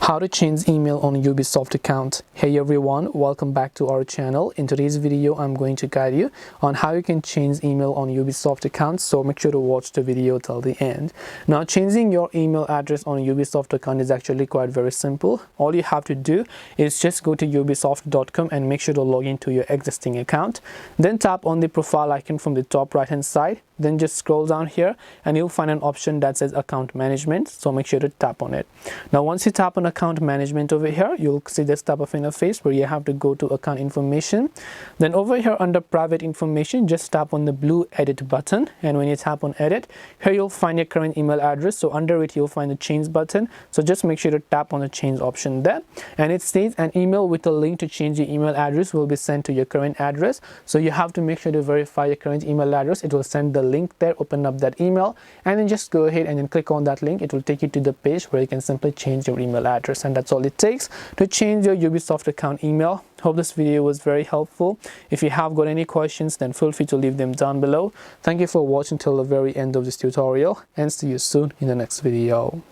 How to change email on a Ubisoft account. Hey everyone, welcome back to our channel. In today's video, I'm going to guide you on how you can change email on Ubisoft accounts, so make sure to watch the video till the end. Now, changing your email address on a Ubisoft account is actually quite very simple. All you have to do is just go to ubisoft.com and make sure to log into your existing account. Then tap on the profile icon from the top right hand side. Then just scroll down here and you'll find an option that says account management, so make sure to tap on it. Now once you tap on account management over here, you'll see this type of interface where you have to go to account information. Then over here under private information, just tap on the blue edit button, and when you tap on edit, here you'll find your current email address. So under it you'll find the change button, so just make sure to tap on the change option there, and it states an email with a link to change your email address will be sent to your current address. So you have to make sure to verify your current email address. It will send the link there. Open up that email and then just go ahead and then click on that link. It will take you to the page where you can simply change your email address, and that's all it takes to change your Ubisoft account email. Hope this video was very helpful. If you have got any questions, then feel free to leave them down below. Thank you for watching till the very end of this tutorial, and see you soon in the next video.